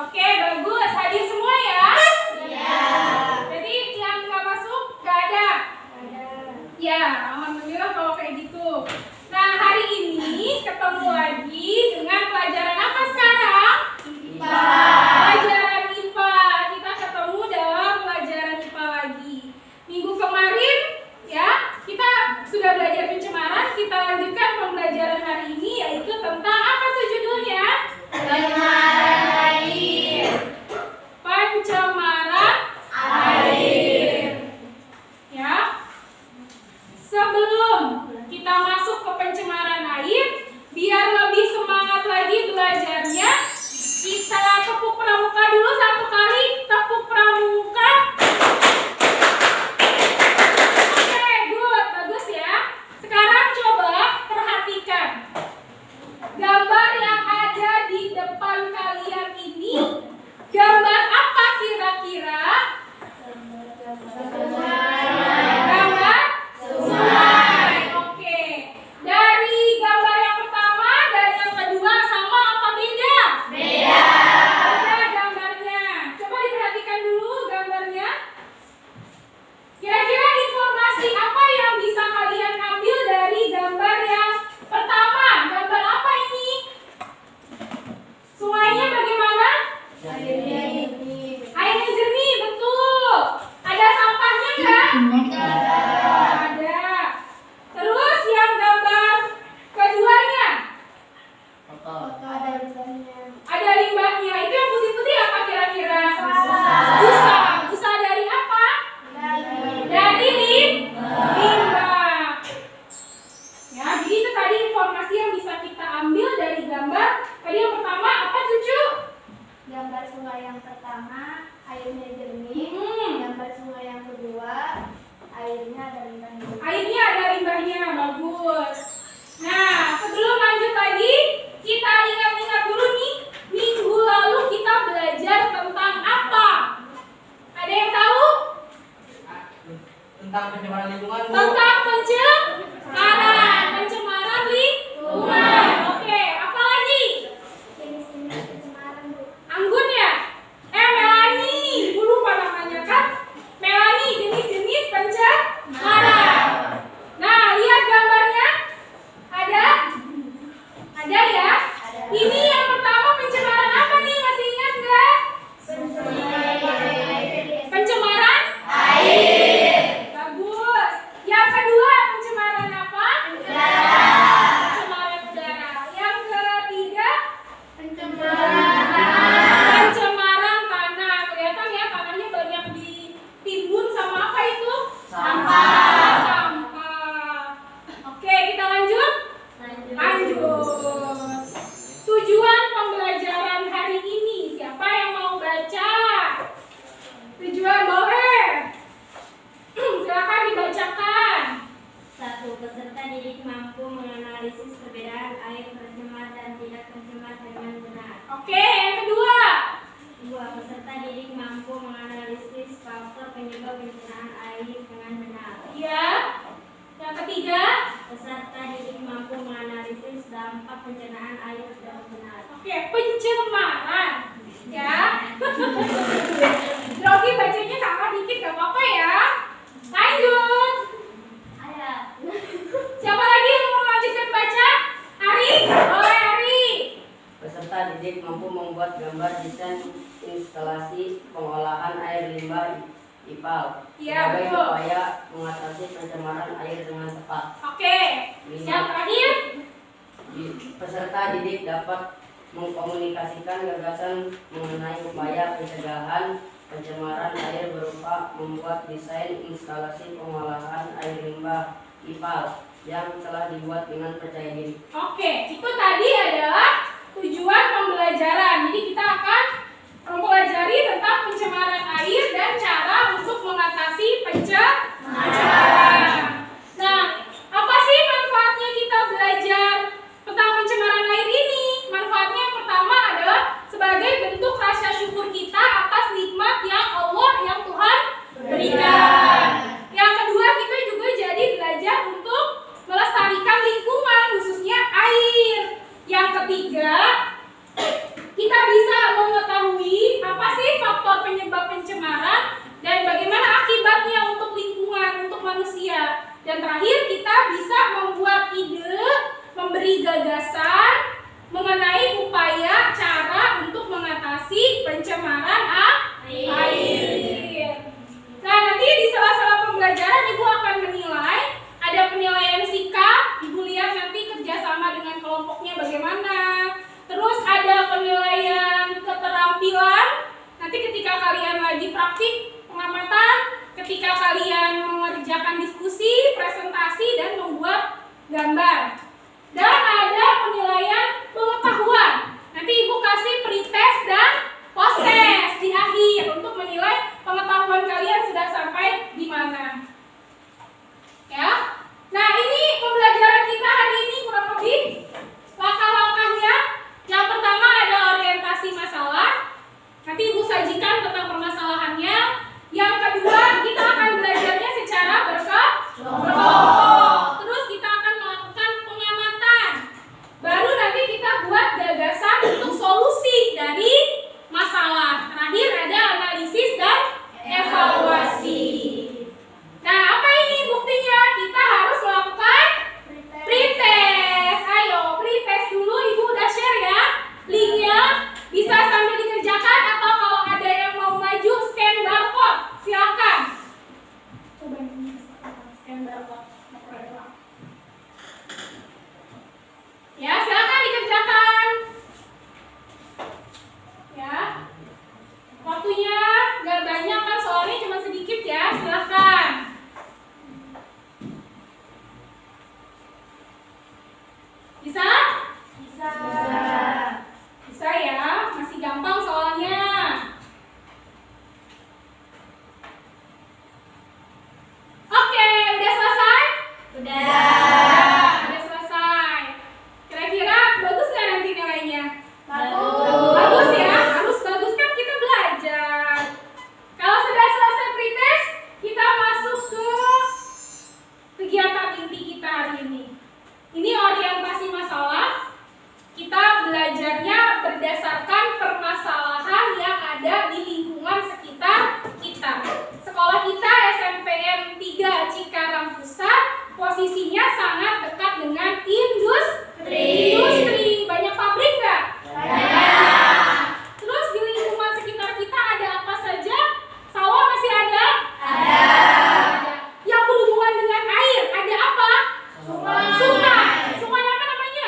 Oke, bagus. Hadir semua ya? Iya. Jadi yang nggak masuk nggak ada? Ya, alhamdulillah kalau kayak gitu. Nah, hari ini ketemu lagi dengan pelajaran apa sekarang? IPA. Pelajaran IPA. Kita ketemu dalam pelajaran IPA lagi. Minggu kemarin ya, kita sudah belajar pencemaran. Kita lanjutkan pembelajaran hari ini, yaitu tentang apa tuh judulnya? Pencemaran air. Pencemaran air. Ya. Sebelum kita masuk ke pencemaran air, biar lebih semangat lagi belajarnya, kita tepuk pramuka dulu satu kali. Tepuk pramuka. Oke, good, bagus ya. Sekarang coba perhatikan gambar yang ada di depan kalian ini. Gambar apa kira-kira? Gambar sungai. Oke. Dari gambar yang pertama dan yang kedua sama apa beda? Beda. Beda gambarnya. Coba diperhatikan dulu gambarnya. Kira-kira informasi apa yang bisa kalian ambil dari gambar yang pertama? Gambar apa ini? Sungainya bagaimana? Airnya jernih, betul. Ada sampahnya nggak? Ada. Terus yang gambar keduanya? Ada limbahnya. Itu yang putih-putih apa kira-kira? Busa. Busa dari apa? Dari limbah. Ya, jadi itu tadi informasi yang bisa kita ambil dari gambar. Tadi yang pertama apa, Cucu? Gambar sungai yang pertama airnya jernih. Gambar sungai yang kedua airnya ada limbahnya. Airnya ada limbahnya, bagus. Nah, sebelum lanjut lagi, kita ingat-ingat dulu nih, minggu lalu kita belajar tentang apa? Ada yang tahu? Tentang pencemaran lingkungan, Bu. Tentang pencemaran lingkungan. Oke, apa lagi? Jenis-jenis pencemaran, Bu. Anggun ya? Melani, dulu lupa namanya kan? Melani, jenis-jenis pencemaran. Nah, lihat gambarnya. Ada? Ada ya? Ini yang pertama pencemaran apa nih? Masih ingat nggak? Pencemaran Air. bagus. Yang kedua pencemaran apa? Pencemaran udara. Yang ketiga pencemaran tanah. Kelihatan ya, tanahnya banyak ditimbun sama apa itu? Sampah. Sampah. Oke, kita lanjut. Tujuan pembelajaran hari ini, siapa yang mau baca? Tujuan boleh. Silakan dibacakan. 1. Peserta didik mampu menganalisis perbedaan air tercemar dan tidak tercemar dengan benar. Oke, yang kedua. 2. Peserta didik mampu menganalisis faktor penyebab pencemaran air dengan benar. Ya. Yang ketiga. Peserta didik mampu menganalisis dampak pencemaran air dengan benar. Oke, pencemaran. Ya. Grogi bacanya sama dikit gak apa-apa ya. Lanjut. Siapa lagi yang mau lanjutkan baca? Ari? Boleh Ari. Peserta didik mampu membuat gambar desain instalasi pengolahan air limbah IPAL Iya, sebagai betul. upaya mengatasi pencemaran air dengan tepat. Oke. Yang terakhir. Peserta didik dapat mengkomunikasikan gagasan mengenai upaya pencegahan pencemaran air berupa membuat desain instalasi pengolahan air limbah IPAL yang telah dibuat dengan percaya diri. Oke, itu tadi adalah tujuan pembelajaran. Jadi kita akan mempelajari tentang pencemaran air dan cara untuk mengatasi pencemaran. Nah, apa sih manfaatnya kita belajar tentang pencemaran air ini? Manfaatnya yang pertama adalah sebagai bentuk rasa syukur kita atas nikmat yang Allah, yang Tuhan berikan. Yang kedua, kita juga jadi belajar untuk melestarikan lingkungan, khususnya air. Yang ketiga, kita sih faktor penyebab pencemaran dan bagaimana akibatnya untuk lingkungan, untuk manusia. Dan terakhir kita bisa membuat ide, memberi gagasan mengenai upaya cara untuk mengatasi pencemaran air. Nah, nanti di sela-sela pembelajaran Ibu akan menilai, ada penilaian sikap, Ibu lihat nanti kerjasama dengan kelompoknya bagaimana. Terus ada penilaian keterampilan, nanti ketika kalian lagi praktik pengamatan, ketika kalian mengerjakan diskusi, presentasi, dan membuat gambar. Dan ada penilaian pengetahuan, nanti Ibu kasih pretest dan post-test di akhir untuk menilai pengetahuan kalian sudah sampai di mana. Ya. Nah, ini pembelajaran kita hari ini kurang lebih langkah-langkahnya. Yang pertama ada orientasi masalah. Nanti Ibu sajikan tentang permasalahannya. Yang kedua, kita akan belajarnya secara berkelompok. Terus kita akan melakukan pengamatan. Baru nanti kita buat gagasan untuk solusi dari masalah. Terakhir ada analisis dan evaluasi. Nah, apa ini buktinya? Kita harus melakukan pretest. Ayo, pretest dulu. Ibu udah share ya linknya. Bisa sambil dikerjakan atau kalau ada yang mau maju scan barcode, silakan. Coba ini scan barcode. Ya, silakan dikerjakan. Ya. Waktunya nggak banyak kan, soalnya cuma sedikit ya. Silakan. Bisa? Bisa. Bisa ya, masih gampang soalnya. Oke, udah selesai? Udah selesai. Kira-kira bagus nggak nanti nilainya? Bagus ya, harus bagus kan kita belajar. Kalau sudah selesai pretest, kita masuk ke kegiatan inti kita hari ini. Ini orientasi masalah. Kita belajarnya berdasarkan permasalahan yang ada di lingkungan sekitar kita. Sekolah kita SMPN 3 Cikarang Pusat posisinya sangat dekat dengan industri. Banyak pabrik nggak? Banyak. Terus di lingkungan sekitar kita ada apa saja? Sawah masih ada? Ada. Yang berhubungan dengan air, ada apa? Sungai. Sungai apa namanya?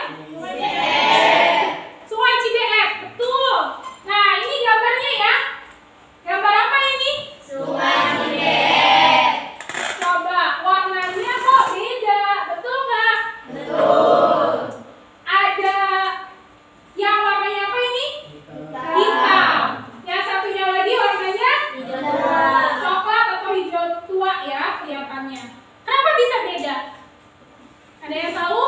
Sungai Cibeet, betul. Nah, ini gambarnya ya. Gambar apa ini? Sungai Cibeet. Coba, warnanya kok beda, betul nggak? Betul. Ada yang warnanya apa ini? Hitam. Yang satunya lagi warnanya coklat atau hijau tua ya kelihatannya. Kenapa bisa beda? Ada yang tahu?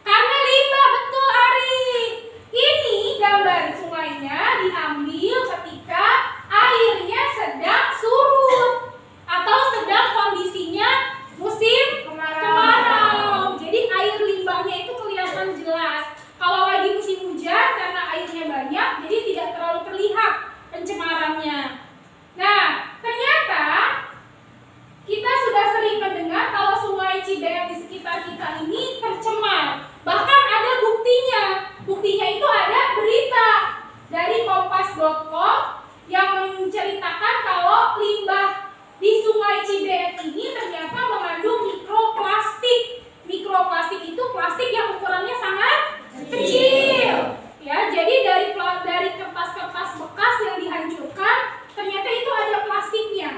Karena limbah, betul Ari. Ini gambar sungainya diambil ketika airnya sedang surut atau sedang kondisinya musim kemarau. Jadi air limbahnya itu kelihatan jelas. Kalau lagi musim hujan karena airnya banyak, jadi tidak terlalu terlihat pencemarannya. Nah, ternyata kita sudah sering mendengar kalau sungai Cibeet di sekitar kita ini tercemar. Bahkan ada buktinya. Buktinya itu ada berita dari kompas.com yang menceritakan kalau limbah di sungai Cibeet ini ternyata mengandung mikroplastik. Mikroplastik itu plastik yang ukurannya sangat kecil. Ya, jadi dari kertas-kertas bekas yang dihancurkan, ternyata itu ada plastiknya.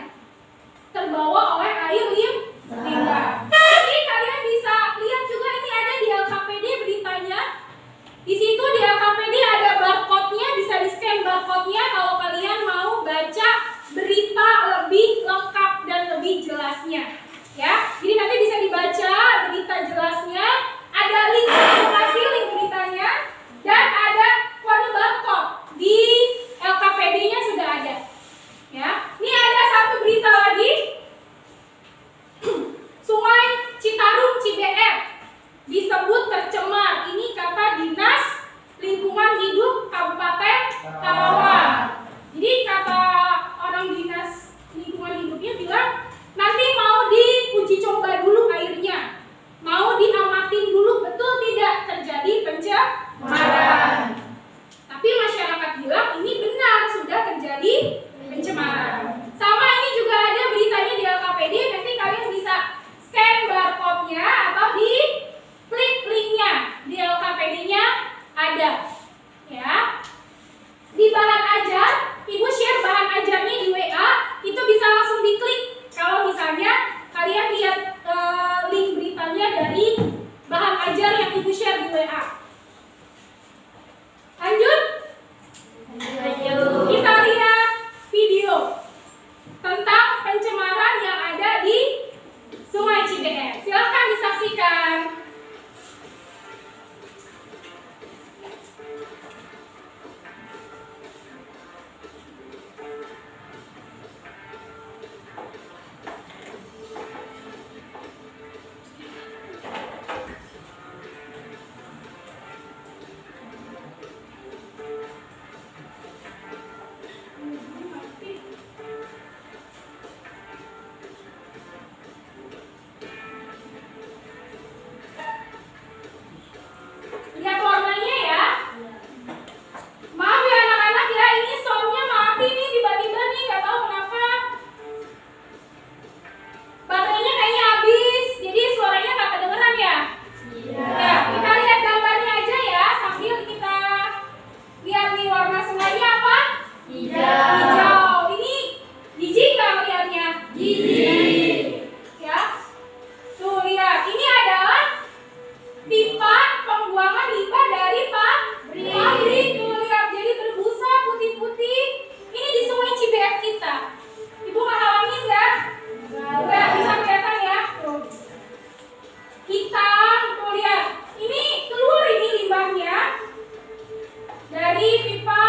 Terbawa oleh air limbah. Jadi kalian bisa lihat juga ini ada di LKPD beritanya. Di situ di LKPD ada barcode-nya, bisa di-scan barcode-nya kalau kalian mau baca berita lebih lengkap dan lebih jelasnya. Ya, jadi nanti bisa dibaca berita jelasnya. Ada link informasi, link beritanya, dan ada kode barcode di LKPD-nya sudah ada. Ya, ini ada satu berita lagi. Sungai Citarum Cibeet disebut tercemar. Ini kata Dinas Lingkungan Hidup Kabupaten Karawang. pipa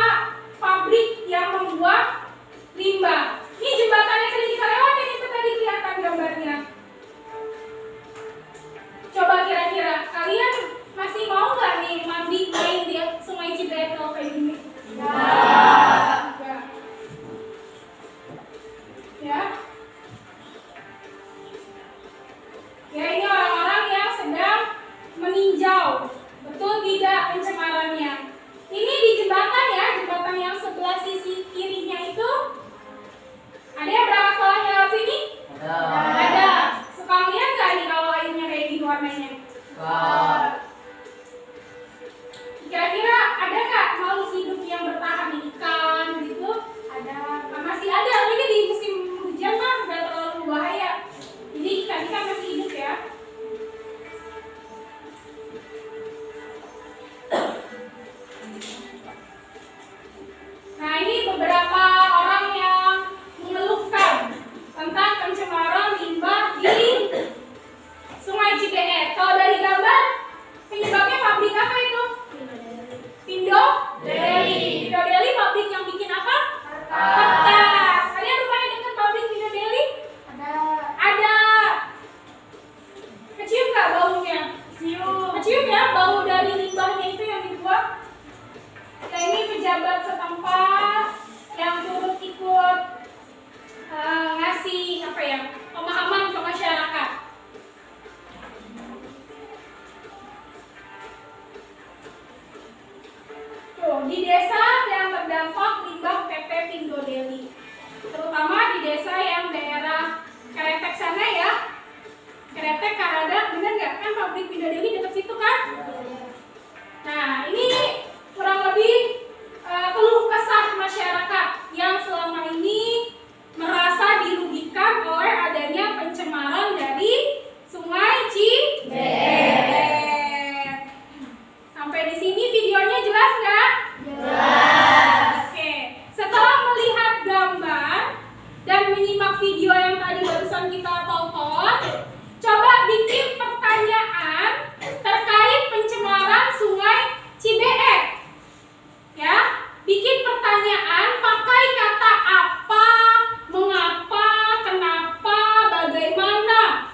pabrik yang membuat limbah. Ini jembatan yang sering kita lewatin itu tadi kelihatan gambarnya. Coba kira-kira kalian masih mau nggak nih mandi main di Sungai Cibeet kalau kayak gini? Enggak. Ya. Ya ini orang-orang yang sedang meninjau. Betul tidak pencemarannya? Ini di jembatan ya, jembatan yang sebelah sisi kirinya itu. Ada yang berangkat sekolahnya lewat sini? Ada. Suka lihat nggak nih kalau airnya kayak gini warnanya? Kira-kira ada nggak makhluk hidup yang bertahan di ikan gitu? Ada. Nah, masih ada. Ini di musim hujan kan nggak terlalu bahaya. Jadi ikan-ikan masih hidup ya. Nah ini beberapa orang yang mengeluhkan tentang pencemaran limbah di Sungai Cibeet. Kalau dari gambar penyebabnya pabrik apa itu? Pindo Deli. Pindo Deli pabrik yang bikin apa? Kertas. Kalian rupanya dekat pabrik Pindo Deli? Ada. Kecium nggak baunya? Kecium ya bau dari limbahnya itu yang dibuat. Nah, ini pejabat setempat yang turut ikut ngasih apa ya pemahaman ke masyarakat. Tuh di desa yang terdampak limbah PP Pindo Deli, terutama di desa yang daerah Keretek sana ya. Keretek Karada, bener nggak kan pabrik Pindo Deli dekat situ kan? Nah ini kurang lebih keluh kesah masyarakat yang selama ini merasa dirugikan oleh adanya pencemaran dari Sungai Cibeet. Sampai di sini videonya jelas nggak? Jelas. Oke, setelah melihat gambar dan menyimak video yang tadi barusan kita tonton, coba bikin pertanyaan terkait pencemaran Sungai Cibeet. Ya, bikin pertanyaan pakai kata apa, mengapa, kenapa, bagaimana.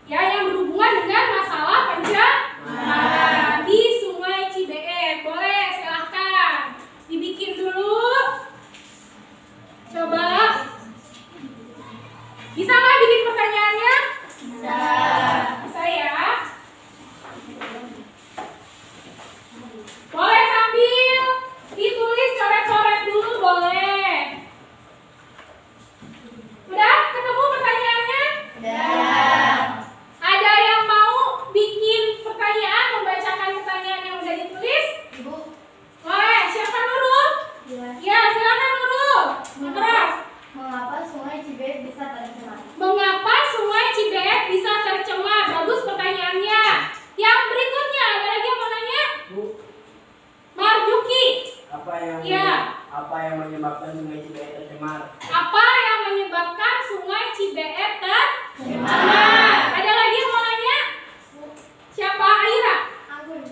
Ya, yang berhubungan dengan masalah pencemaran di Sungai Cibeet. Boleh, silahkan dibikin dulu. Coba. Bisa nggak bikin pertanyaannya? Bisa. Bisa ya. Boleh sambil ditulis coret-coret dulu boleh. Udah ketemu pertanyaannya? Udah. Ada yang mau bikin pertanyaan, membacakan pertanyaan yang udah ditulis? Ibu. Boleh, siapa Nurul? Ya. Ya, silakan Nurul. Terus, Mengapa Sungai Cibeet bisa tercemar? mengapa Sungai Cibeet bisa tercemar? Bagus pertanyaannya. Yang berikutnya, ada lagi yang mau nanya? Bu, Marjuki. apa yang menyebabkan Sungai Cibeet tercemar? Apa yang menyebabkan Sungai Cibeet tercemar? Ada lagi yang mau nanya? Siapa? Aira?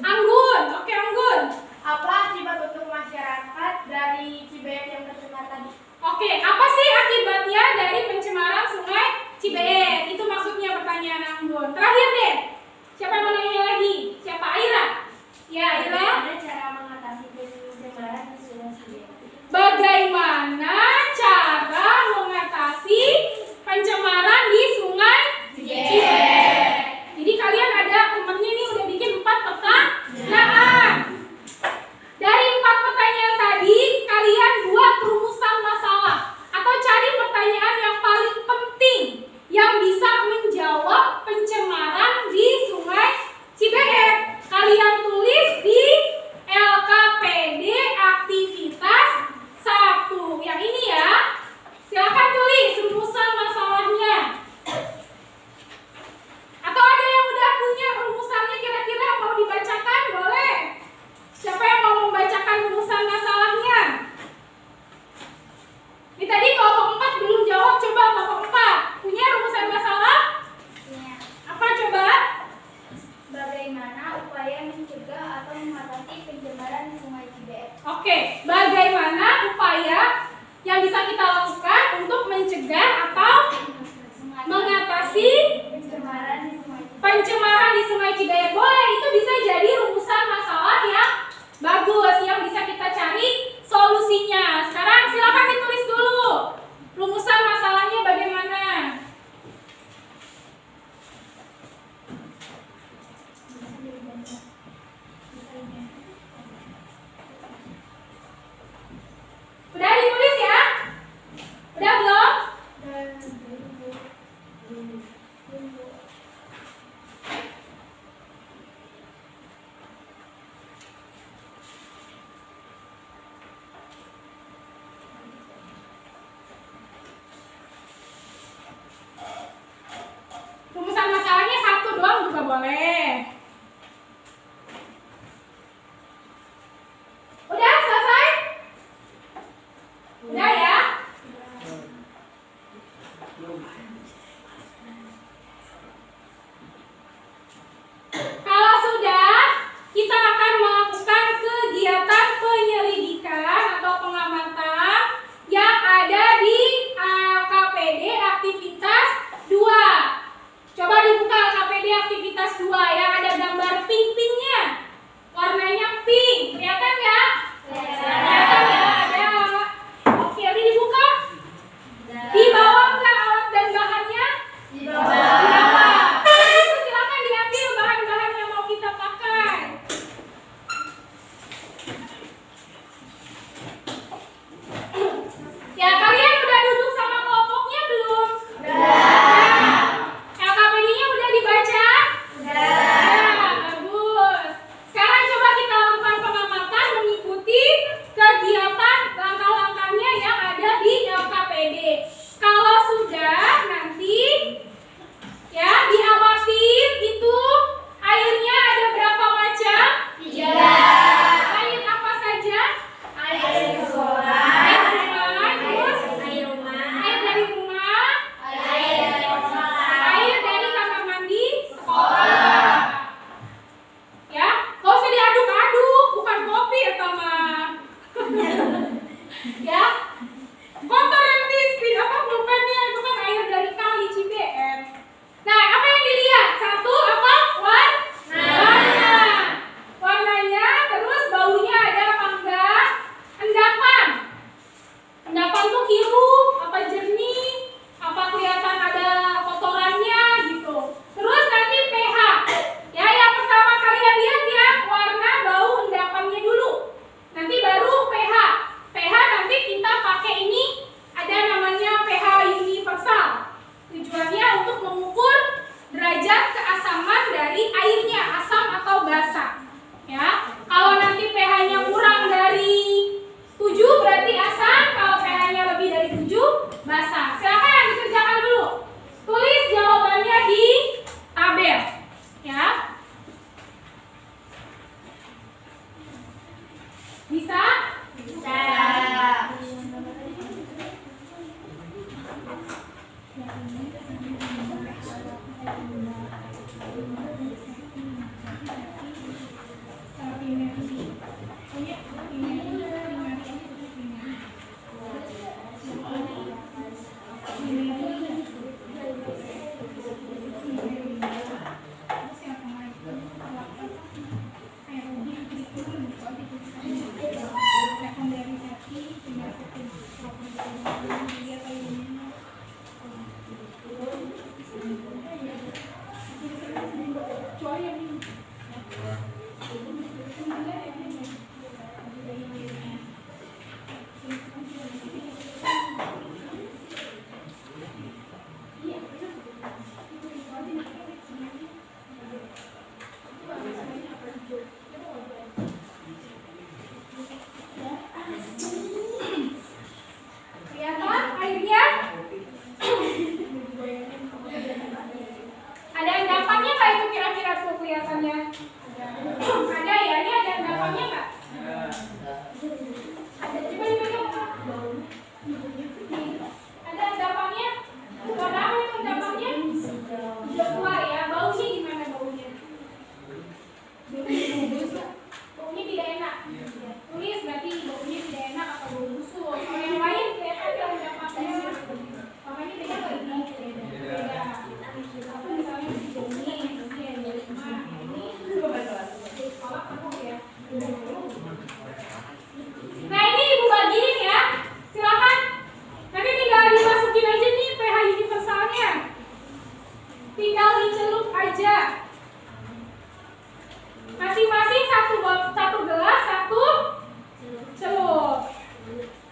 Anggun. Oke, Anggun. Apa akibat untuk masyarakat dari Cibeet yang tercemar tadi? Oke, apa sih akibatnya dari pencemaran Sungai Cibeet? Itu maksudnya pertanyaan Anggun. Terakhir deh. Siapa yang mau nanya lagi? Siapa? Aira? Ya, Aira. Bagaimana cara mengatasi pencemaran di Sungai Cibeet? Bagaimana cara mengatasi pencemaran di Sungai Cibeet? Jadi kalian ada temennya nih udah bikin 4 pertanyaan. Dari 4 pertanyaan tadi kalian buat rumusan masalah atau cari bagaimana upaya yang bisa kita lakukan untuk mencegah atau mengatasi pencemaran di Sungai Cigayan. Boleh, itu bisa jadi rumusan masalah yang bagus yang bisa kita cari solusinya. Sekarang silakan ditulis dulu rumusan masalahnya bagaimana. Udah ditulis ya? Udah belum?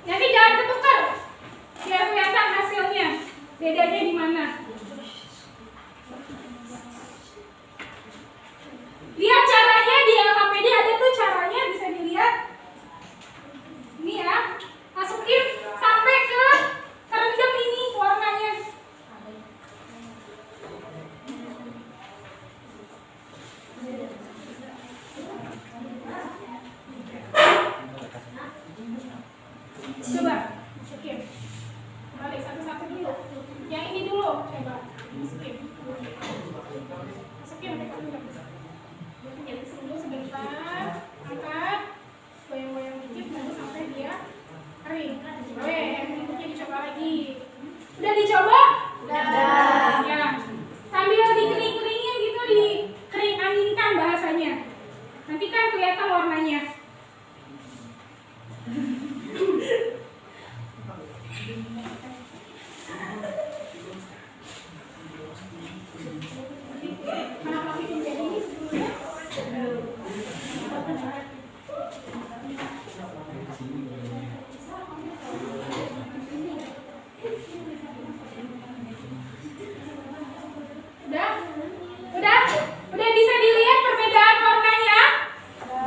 Nanti jangan ketukar, biar kelihatan hasilnya. Bedanya di mana? Lihat caranya di LKPD ada tuh caranya, bisa dilihat. Ini ya, masukin sampai ke kerendam ini warnanya. Coba masukin. Balik satu-satu dulu. Yang ini dulu, coba masukin. Masukin sampai kerendam. Jadi dulu sebentar, angkat, goyang-goyang dikit, nanti sampai dia kering. Boleh, yang berikutnya dicoba lagi. Udah dicoba? Udah. Ya. Sambil dikering-keringin gitu, dikering anginkan bahasanya. Nanti kan kelihatan warnanya. Kenapa bikin jadi ini sebelumnya? Udah bisa dilihat perbedaan warnanya?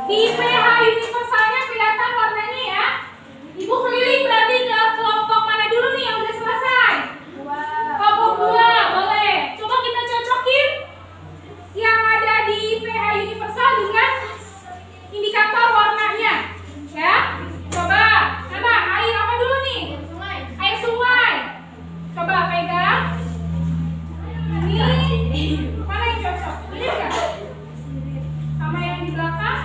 Di PH universalnya kelihatan warnanya ya. Ibu keliling berarti ke kelompok mana dulu nih yang udah selesai? Kelompok 2, boleh. Coba kita cocokin yang ada di PH universal dengan indikator warnanya. Ya. Coba. Mana? Air apa dulu nih? Air sungai. Coba pegang. Ini mana yang cocok? Ini enggak? Sama yang di belakang?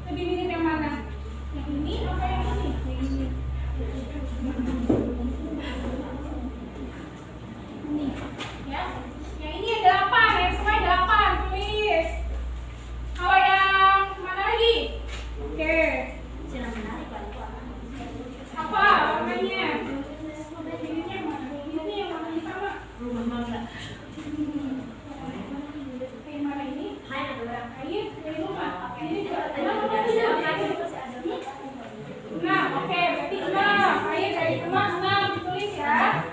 Lebih mirip yang mana? Yang ini apa yang ini? Yang ini. Ini, ya. Yang ini ada 8, yang semua ada 8, tulis. Kalau yang mana lagi? Oke. Apa warnanya? Ini yang mana? Ini yang warnanya sama. Yang mana ini? Air, ini lupa. Ini juga nah, oke, berarti 6. Air dari teman 6 ditulis ya.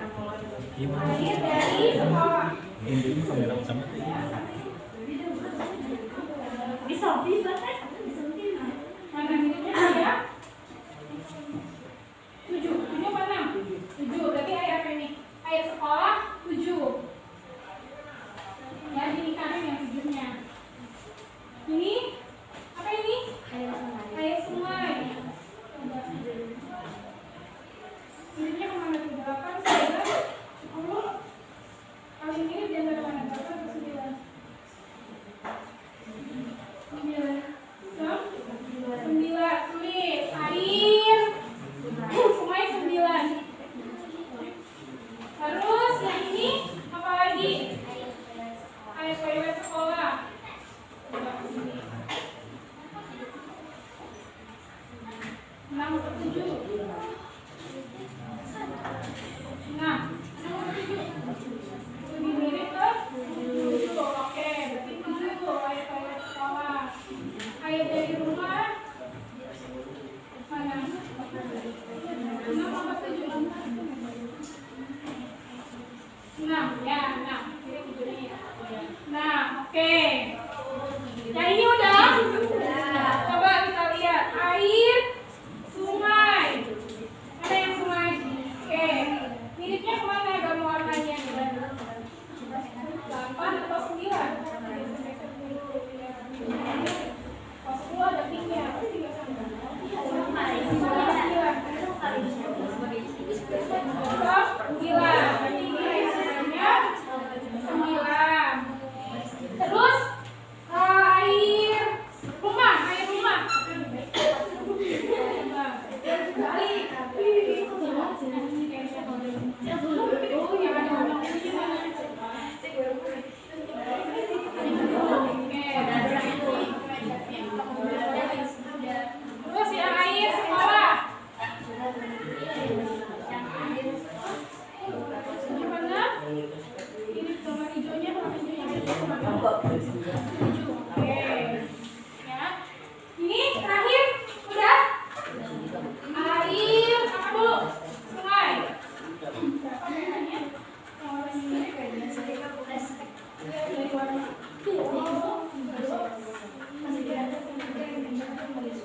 Air dari sekolah. Mana minumnya ya? 7. Ini apa 6? 7. Berarti air apa ini? Air sekolah 7. Ya, ini kan yang 7-nya. Ini apa ini? Air sungai. Minumnya kemana tuh? 8, 9, 10. Paling mirip di antara mana? 8 atau 9? 9. Tulis air sungai 9. Terus yang ini apa lagi? Air toilet sekolah. Coba kesini. 6 atau 7? 6. Lebih mirip ke 7. Oke, berarti 7 air toilet sekolah. Air dari rumah mana? 6 atau 7? 6, ya 6. Kira 7 ya. 6, oke. Yang ini udah? Coba kita lihat air sungai. Mana yang sungai? Oke. Miripnya kemana?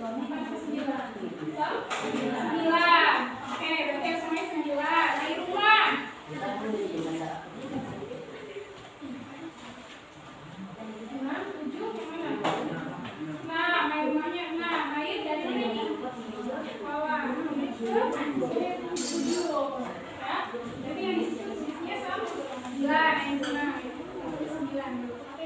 Sembilan. Oke, berarti yang semuanya 9. Dari rumah. Enam, 7, yang mana? 6, air rumahnya 6. Air dari mana nih? Bawah. 7. Ya, jadi yang di situ isinya sama. 9, air rumah. 9 dulu. Oke.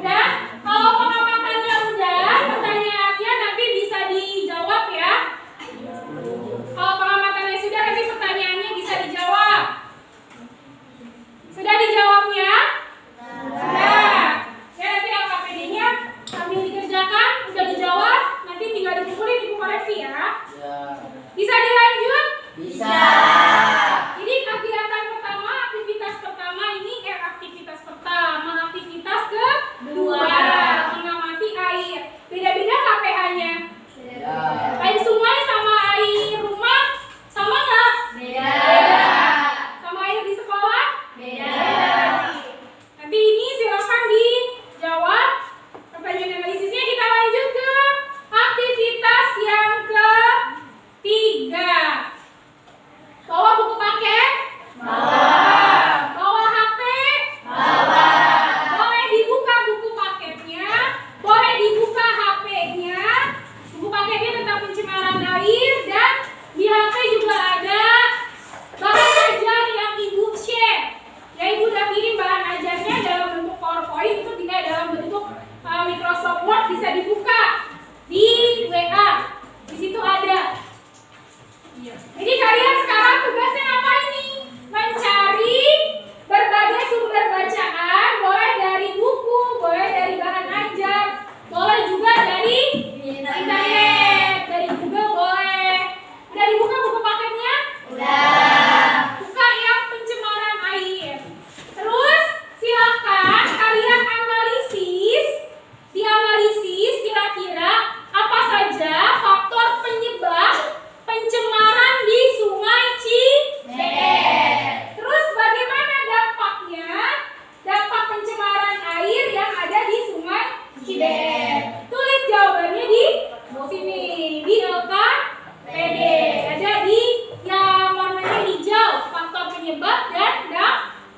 Udah? Kalau pengamatannya udah, pertanyaannya nanti bisa dijawab ya. Kalau pengamatannya sudah, nanti pertanyaannya bisa dijawab. Sudah dijawabnya? Sudah. Ya, nanti LKPD-nya sambil dikerjakan, udah dijawab, nanti tinggal dikumpulin, ibu koreksi ya. Bisa dilanjut? Bisa. Jadi kegiatan pertama, aktivitas pertama ini aktivitas pertama, aktivitas kedua mengamati air. Beda-beda nggak pH-nya? Air sungai sama air rumah sama nggak? Beda. Sama air di sekolah? Beda. Nanti ini silakan dijawab. Pertanyaan analisisnya kita lanjut ke aktivitas yang ketiga. Bawa buku paket? Bawa HP? Boleh dibuka buku paketnya, boleh dibuka HP-nya. Buku paketnya tentang pencemaran air dan di HP juga ada bahan ajar yang ibu share. Ya, ibu udah kirim bahan ajarnya dalam bentuk PowerPoint, itu tidak dalam bentuk Microsoft Word, bisa dibuka di WA. Di situ ada. Jadi kalian sekarang tugasnya apa ini? Mencari berbagai sumber bacaan, boleh dari buku, boleh dari bahan ajar, boleh juga dari internet, dari Google boleh. Udah dibuka buku paketnya? Buka yang pencemaran air. Terus silakan kalian dianalisis kira-kira apa saja faktor penyebab pencemaran di Sungai Cibeet. Terus bagaimana dampaknya? Dampak pencemaran air yang ada di Sungai Cibeet. Tulis jawabannya di sini, di LKPD. Ada di yang warnanya hijau, faktor penyebab dan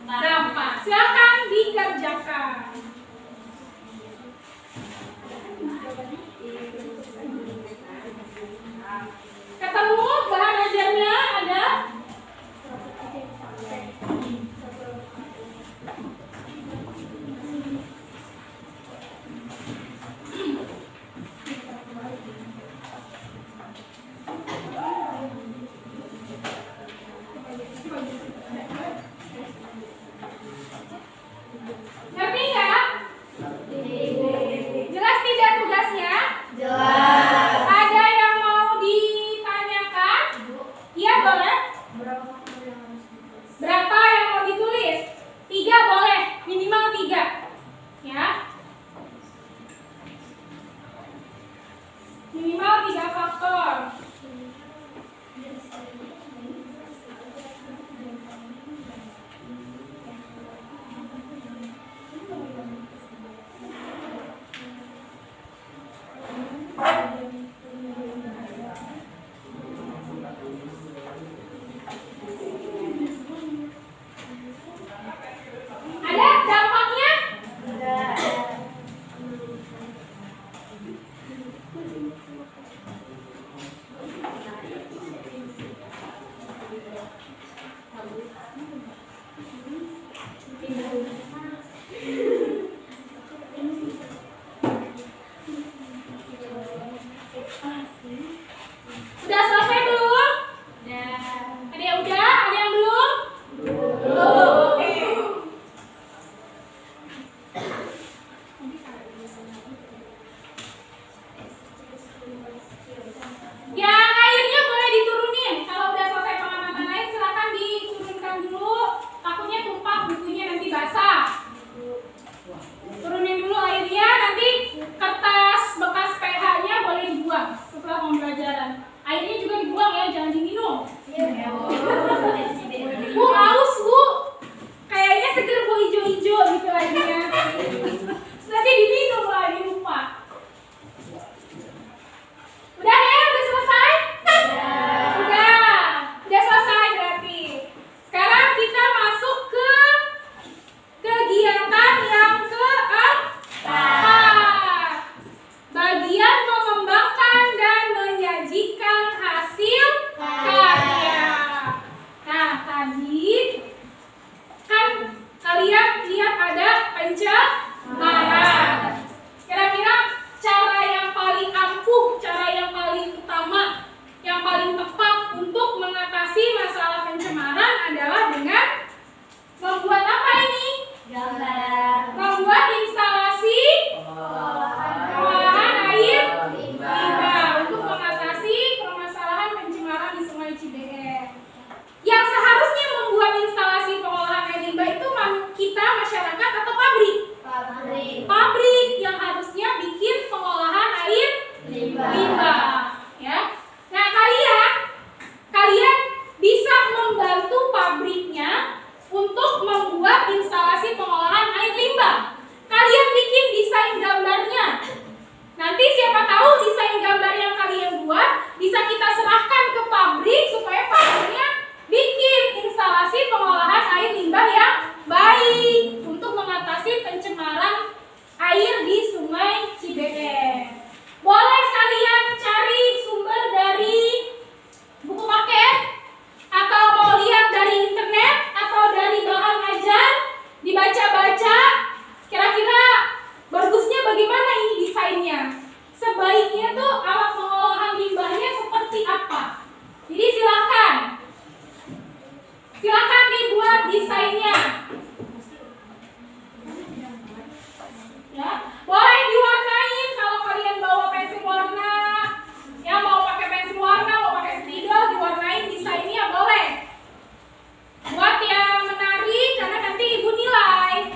dampak. Silakan dikerjakan. Ketemu bahan ajarnya ada? bab instalasi pengolahan air limbah. Kalian bikin desain gambarnya. Nanti siapa tahu desain gambar yang kalian buat bisa kita serahkan ke pabrik supaya pabriknya bikin instalasi pengolahan air limbah yang baik untuk mengatasi pencemaran air di Sungai Cibeet. Boleh kalian cari sumber dari buku paket atau mau lihat dari internet atau dari bahan ajar, dibaca-baca. Kira-kira bagusnya bagaimana ini desainnya? Sebaiknya tuh alat pengolahan limbahnya seperti apa? Jadi silakan dibuat desainnya. Ya, boleh diwarnain kalau kalian bawa pensil warna. Ya, mau pakai pensil warna, mau pakai spidol, diwarnain desainnya boleh. Buat yang menarik karena nanti ibu nilai.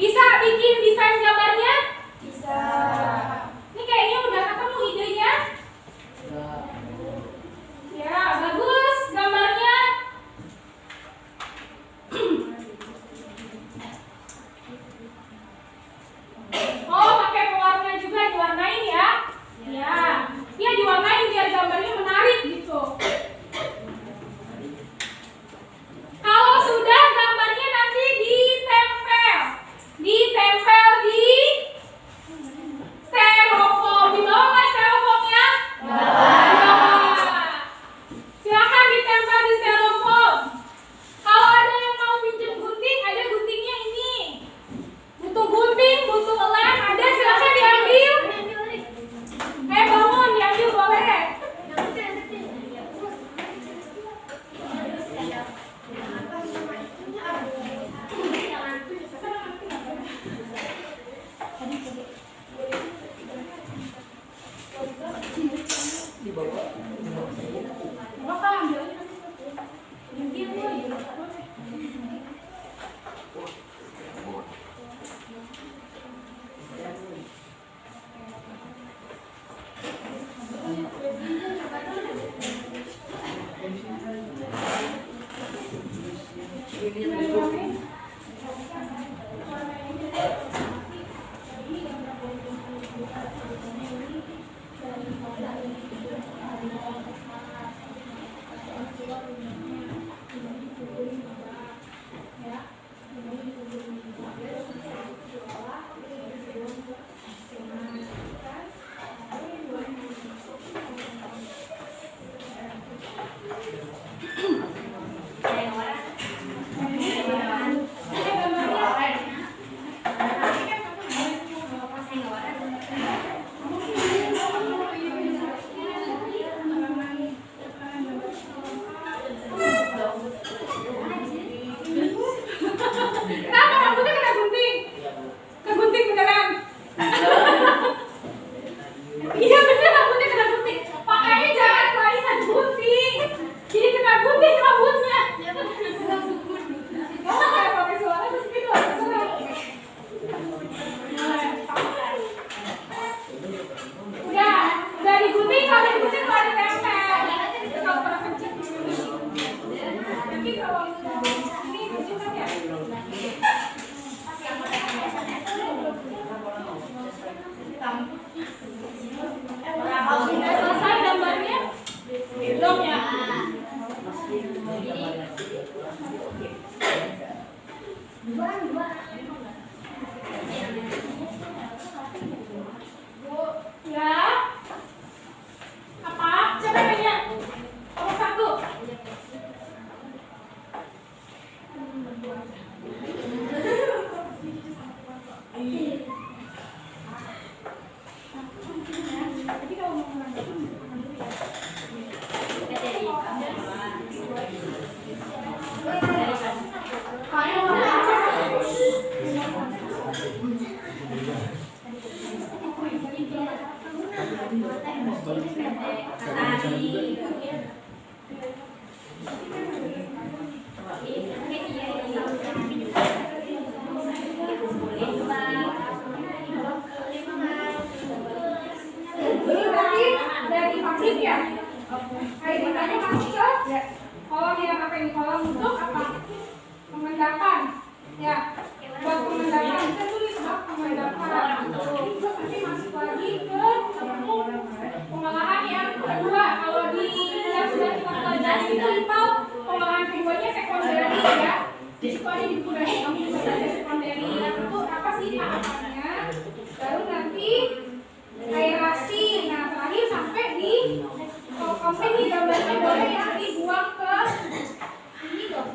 Bisa bikin desain gambarnya? Bisa. Ini kayaknya udah ketemu idenya. Ya, bagus gambarnya. Oh, pakai pewarna juga, diwarnain ya? Ya, ya diwarnain biar gambarnya menarik gitu. Kalau sudah gambarnya nanti ditempel di Berarti dari pasif ya. Kayak ditanya masuk ke kolom yang apa ini, kolom untuk apa? Pemendapan. Ya. Buat pemendapan kita tulis pemendapan. Terus nanti masuk lagi ke pengolahan yang kedua. Kalau di yang sudah kita pelajari itu pengolahan keduanya sekonderi ya. Sekolah di budaya kamu bisa saja sekonderi. Itu apa sih tahapannya? Baru nanti aerasi. Nah terakhir sampai di kompeni gambarnya boleh yang dibuang ke ini dong.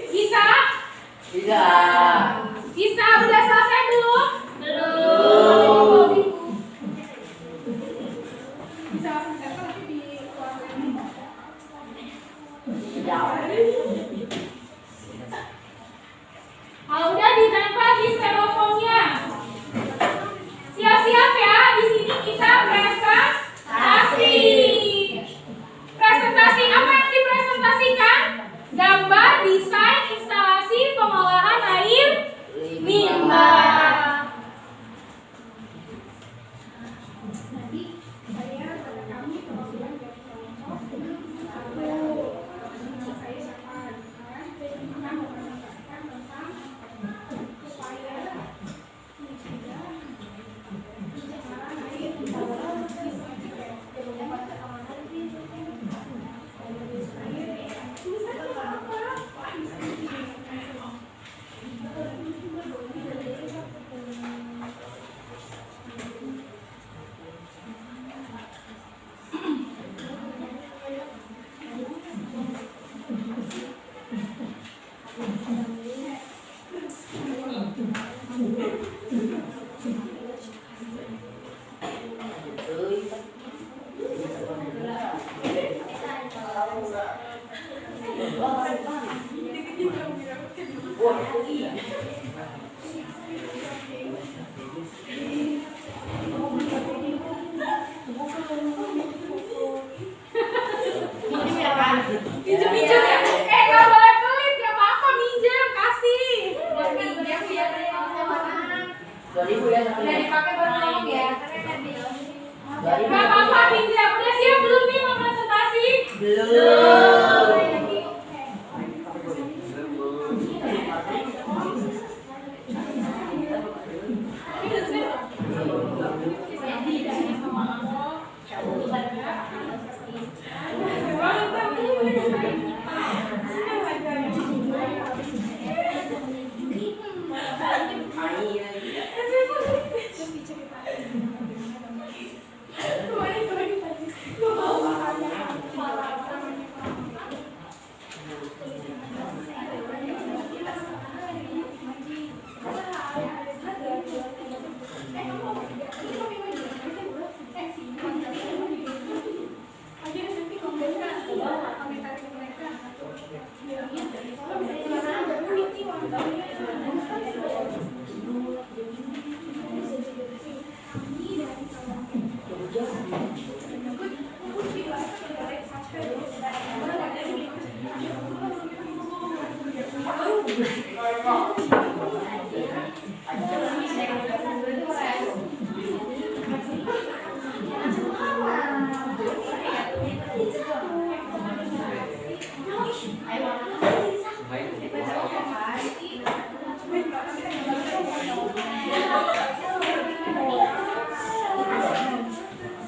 Bisa? Tidak. Bisa, udah selesai belum? Belum. Bisa langsung datang nanti dikeluarkan. Kalau udah ditempel di styrofoamnya. Siap-siap ya, di sini kita presentasi. Presentasi apa yang dipresentasikan? Gambar, desain, instalasi, pengolahan air limbah. Nanti saya pada kami perwakilan dari kelompok 1. Saya siapa? Kita mempresentasikan tentang upaya mencegah pencemaran air limbah. Minjem ya? Gak boleh pelit, gak apa-apa minjem, kasih. Buat minjem biar Dari Bu ya satu. udah dipakai baru ngomong ya. Dari Gak apa-apa minjem, udah siap belum nih mau presentasi? Belum. Belum.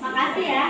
Makasih ya.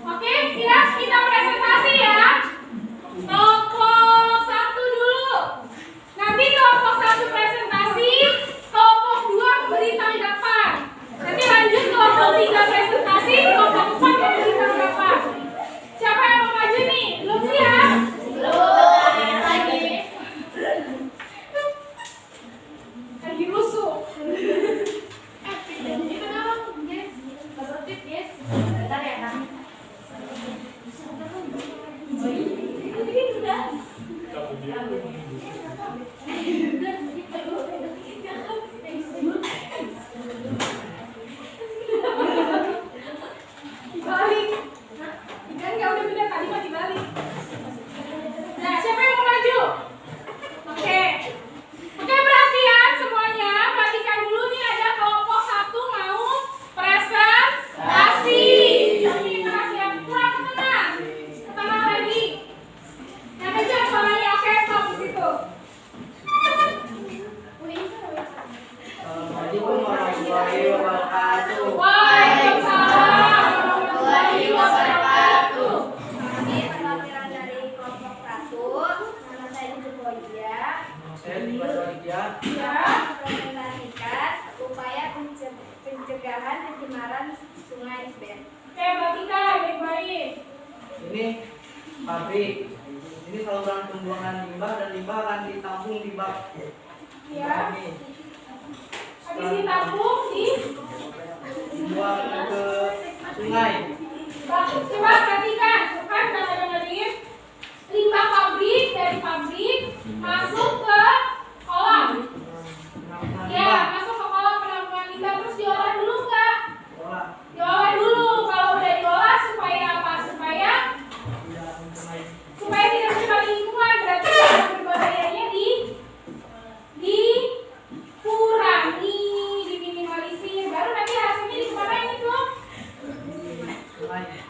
Oke, siap, kita presentasi ya. Kelompok 1 dulu. Nanti kelompok 1 presentasi, kelompok 2 memberi tanggapan. Nanti lanjut kelompok 3 presentasi, kelompok 4 memberi tanggapan. Siapa yang mau maju nih? Belum siap? Lagi rusuh. Bentar ya, Kak. Dibalik. Kan nggak udah beda tadi mah dibalik. Nah, siapa yang mau maju? Oke. Oke, perhatian semuanya. Perhatikan dulu nih ada kelompok 1 mau presentasi. Tapi kita siap kurang ke tengah. Ke tengah lagi. Yang kencang suaranya. Oke, stop di situ. Assalamualaikum warahmatullahi wabarakatuh. Waalaikumsalam warahmatullahi wabarakatuh. Kami perwakilan dari kelompok 1. Nama saya Ibu Boya. Saya dibaca Ya. Mempresentasikan upaya pencegahan pencemaran Sungai Ben. Oke, perhatikan baik-baik. Ini pabrik. Ini saluran pembuangan limbah dan limbah akan ditampung di bak. Ya. Ini Habis ditampung dibuang ke sungai. coba perhatikan, kan kalau dengerin limbah pabrik dari pabrik masuk ke kolam. Ya, masuk ke kolam penampungan limbah terus diolah dulu nggak? Diolah dulu. Kalau udah diolah supaya apa? Supaya tidak mencemari lingkungan. Berarti yang berbahayanya dikurangi, diminimalisir. Baru nanti hasilnya dikemanain itu?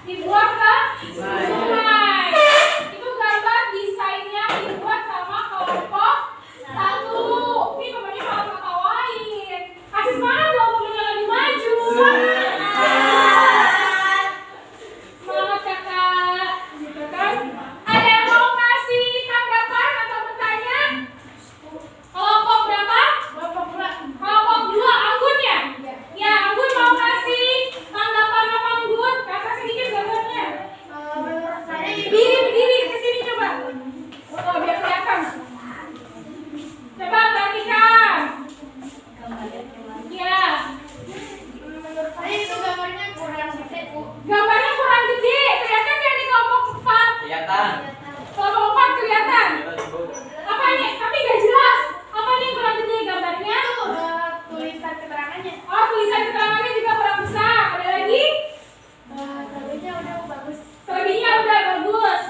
Dibuang ke sungai. Itu gambar desainnya dibuat sama kelompok 1. Ini temannya malah ketawain. Kasih semangat dong temennya lagi maju. Semangat kakak. Gitu kan? Ada yang mau kasih tanggapan atau bertanya? Kelompok berapa? Kelompok 2 Anggun ya? Ya, Anggun mau kasih tanggapan apa Anggun? Kakak sedikit gambarnya. Menurut saya Berdiri ke sini coba. Oh, biar kelihatan. Coba perhatikan. Ya, menurut saya itu gambarnya kurang gede, Bu. gambarnya kurang gede. Kelihatan nggak di kelompok 4? Kelihatan. Kelompok 4 kelihatan. Apa ini? Tapi nggak jelas. Apa ini yang kurang gede gambarnya? Tulisan keterangannya. Oh, tulisan keterangannya juga kurang besar. Ada lagi? Selebihnya udah bagus. Selebihnya udah bagus.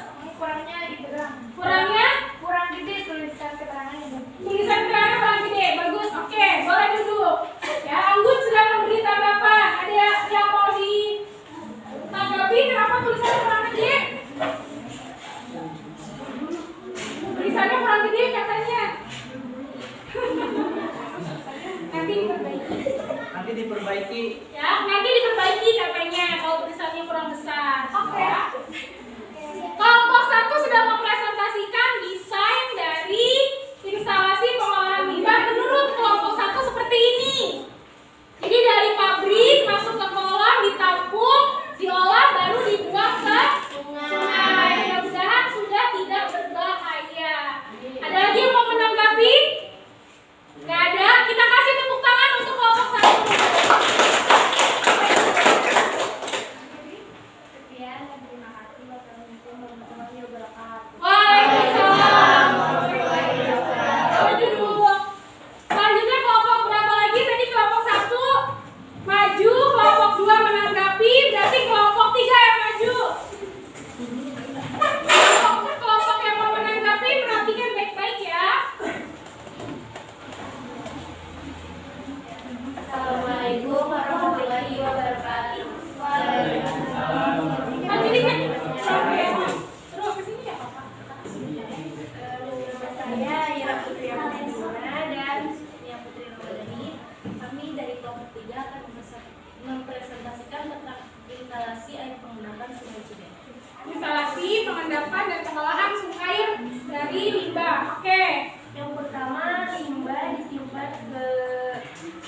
pengendapan dan pengolahan air dari limbah. Oke. Yang pertama, limbah disimpan ke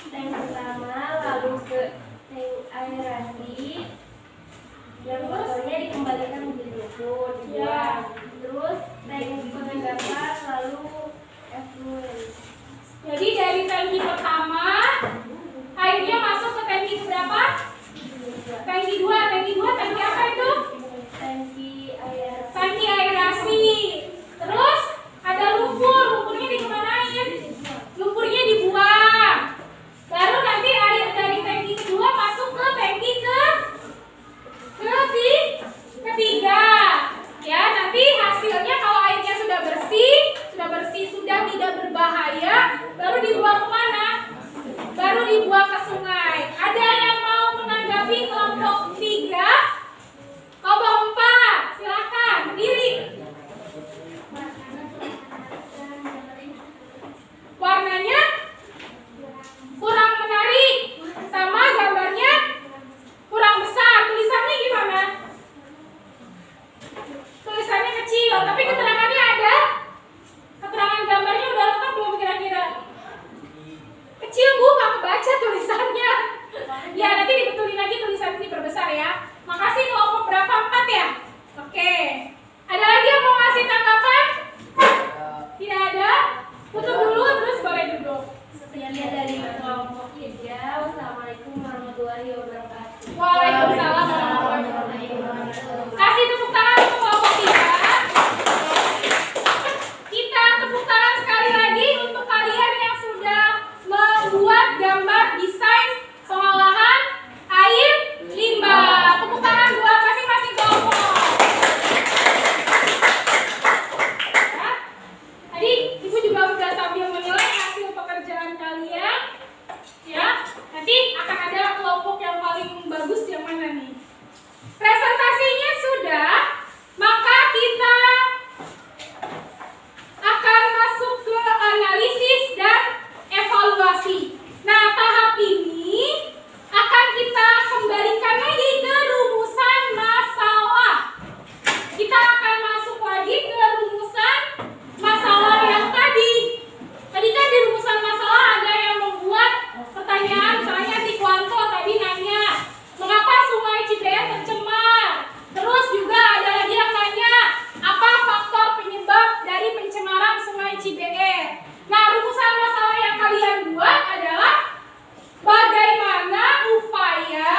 tank pertama, lalu ke tank aerasi. Yang kotornya dikembalikan menjadi lumpur. Ya. Terus tank pengendapan, lalu effluent. Jadi dari tangki pertama airnya masuk ke tangki berapa? Tangki 2. Tangki 2 tangki apa itu? Tangki aerasi. Tangki aerasi. Terus ada lumpur. Lumpurnya dikemanain? Lumpurnya dibuang. Baru nanti air dari tangki kedua masuk ke tangki ketiga. Ya, nanti hasilnya kalau airnya sudah bersih, sudah tidak berbahaya, baru dibuang kemana? Baru dibuang ke sungai. Ada yang mau menanggapi kelompok 3? Kelompok 4, silakan berdiri. Warnanya kurang menarik, sama gambarnya kurang besar. Tulisannya gimana? Tulisannya kecil, tapi keterangannya ada. Keterangan gambarnya udah lengkap belum kira-kira? Kecil Bu, nggak kebaca tulisannya. Ya, nanti dibetulin lagi tulisannya diperbesar ya. Makasih kelompok berapa? 4 ya? Oke. Ada lagi yang mau ngasih tanggapan? Tidak ada? Tutup dulu, terus boleh duduk. Sekian dari kelompok 3. Wassalamualaikum warahmatullahi wabarakatuh. Waalaikumsalam warahmatullahi wabarakatuh. Kasih tepuk tangan untuk kelompok 3. Kita tepuk tangan sekali lagi untuk kalian yang sudah membuat gambar desain pengolahan air limbah. Tepuk tangan buat masing-masing kelompok. Ya. Tadi Ibu juga sudah sambil menilai hasil pekerjaan kalian. Ya, nanti akan ada kelompok yang paling bagus yang mana nih? Presentasinya sudah, maka kita akan masuk ke analisis dan evaluasi. Nah, tahap ini akan kita kembalikan lagi ke rumusan masalah. Kita akan masuk lagi ke rumusan masalah yang tadi. Tadi kan di rumusan masalah ada yang membuat pertanyaan, misalnya Tikwanto tadi nanya, mengapa Sungai Cibeet tercemar? Terus juga ada lagi yang nanya, apa faktor penyebab dari pencemaran Sungai Cibeet? Nah, rumusan masalah yang kalian buat adalah bagaimana upaya,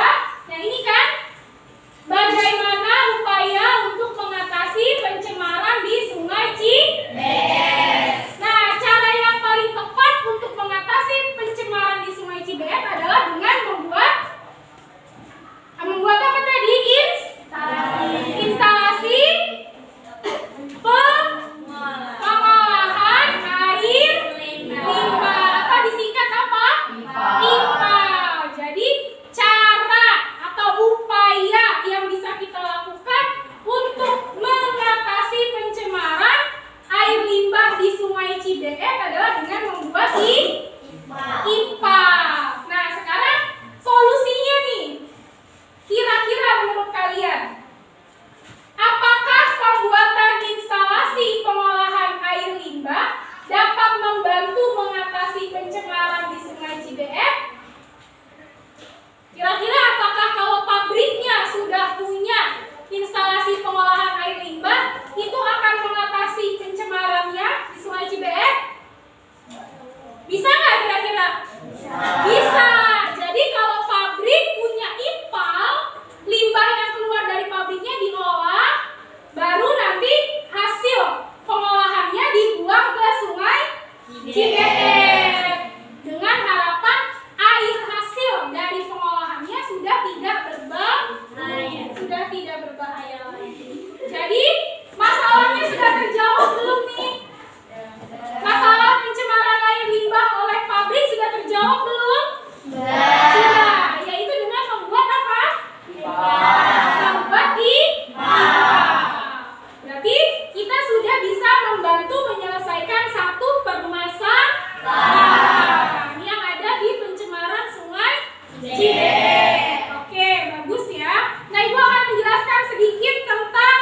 yang ini kan, bagaimana upaya untuk mengatasi pencemaran di Sungai Cibeet. Nah, cara yang paling tepat untuk mengatasi pencemaran di Sungai Cibeet adalah dengan membuat apa tadi? Instalasi pengolahan air limbah. Apa disingkat apa? IPA. Jadi cara atau upaya yang bisa kita lakukan untuk mengatasi pencemaran air limbah di Sungai Cibeet adalah dengan membuat IPA. Nah, sekarang solusinya nih. Kira-kira menurut kalian, apakah pembuatan instalasi pengolahan air limbah dapat membantu mengatasi pencemaran di Sungai Cibeet? Kira-kira apakah kalau pabriknya sudah punya instalasi pengolahan air limbah, itu akan mengatasi pencemarannya di Sungai Cibeet? Bisa nggak kira-kira? Bisa. Jadi kalau pabrik punya IPAL, limbah yang keluar dari pabriknya diolah, baru nanti hasil pengolahannya dibuang ke Sungai Cibeet. Dengan harapan air hasil dari pengolahannya sudah tidak berbahaya lagi. Jadi masalahnya sudah terjawab belum nih? Masalah pencemaran air limbah oleh pabrik sudah terjawab belum? Sudah. Yaitu dengan membuat apa? Membuat IPA. Berarti kita sudah bisa membantu menyelesaikan satu permasalahan yang ada di pencemaran Sungai Cibeet. Oke, bagus ya. Nah, Ibu akan menjelaskan sedikit tentang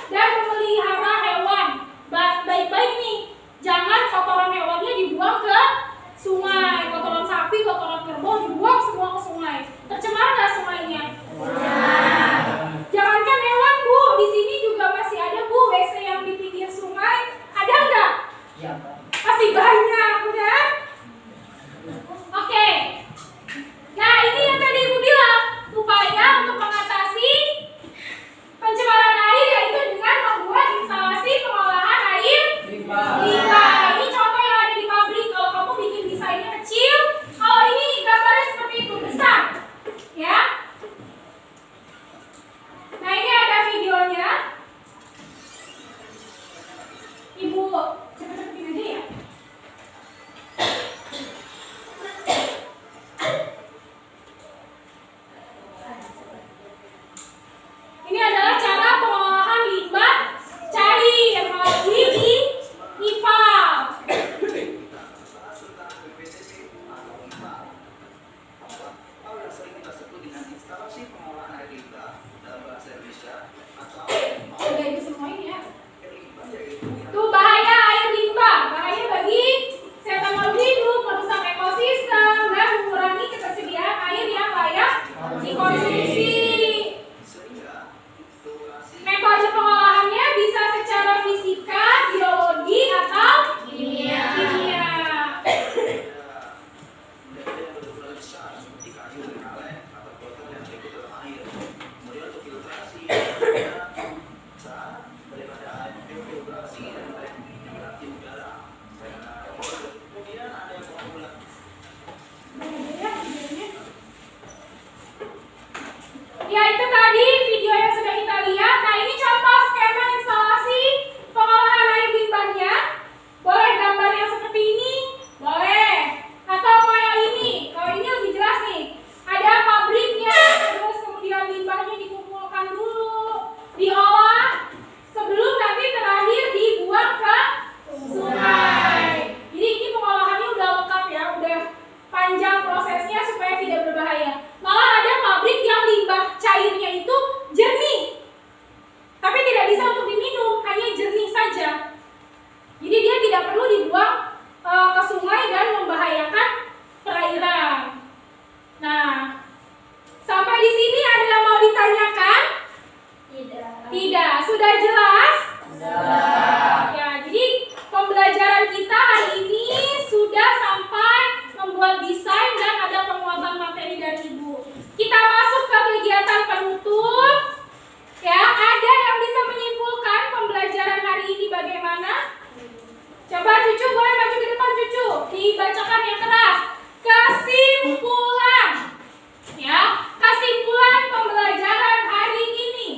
dan memelihara hewan. Baik-baik nih, jangan kotoran hewannya dibuang ke sungai, kotoran sapi, kotoran kerbau dibuang semua ke sungai. Tercemar nggak sungainya? Jangankan hewan Bu, di sini juga masih ada Bu WC yang di pinggir sungai. Ada nggak? Ya, Pak. Masih banyak, udah? Oke. Nah, ini yang tadi Ibu bilang, upaya untuk mengatasi pencemaran air yaitu dengan membuat instalasi pengolahan air limbah. Ini contoh yang ada di pabrik. Kalau kamu bikin desainnya kecil, kalau ini gambarnya seperti itu, besar. Ya. Nah, ini ada videonya. Ibu, cepet-cepetin aja ya. Ini adalah cara pengolahan limbah cair melalui IPAL. Udah itu semua ini ya. Tuh bahaya air limbah, bahaya bagi kesehatan makhluk hidup, merusak ekosistem, dan mengurangi ketersediaan air yang layak dikonsumsi. Metode pengolahannya bisa secara fisika, biologi, atau kimia. Ya, itu tadi video yang sudah kita lihat. Nah, ini contoh skema instalasi pengolahan air limbahnya. Boleh gambar yang seperti ini? Boleh. Atau mau yang ini? Kalau ini lebih jelas nih. Ada pabriknya, terus kemudian limbahnya dikumpulkan dulu, diolah, sebelum nanti terakhir dibuang ke sungai. Jadi ini pengolahannya udah lengkap ya, udah panjang prosesnya supaya tidak berbahaya. Malah ada pabrik yang limbah cairnya itu jernih, tapi tidak bisa untuk diminum, hanya jernih saja. Jadi dia tidak perlu dibuang ke sungai dan membahayakan perairan. Nah, sampai di sini ada yang mau ditanyakan? Tidak. Sudah jelas? Ya, jadi pembelajaran kita hari ini sudah sampai membuat desain dan ada penguatan materi dari Ibu. Kita masuk ke kegiatan penutup. Ya, ada yang bisa menyimpulkan pembelajaran hari ini bagaimana? Coba Cucu, boleh maju ke depan Cucu. Dibacakan yang keras. Kesimpulan. Ya, kesimpulan pembelajaran hari ini.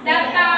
Data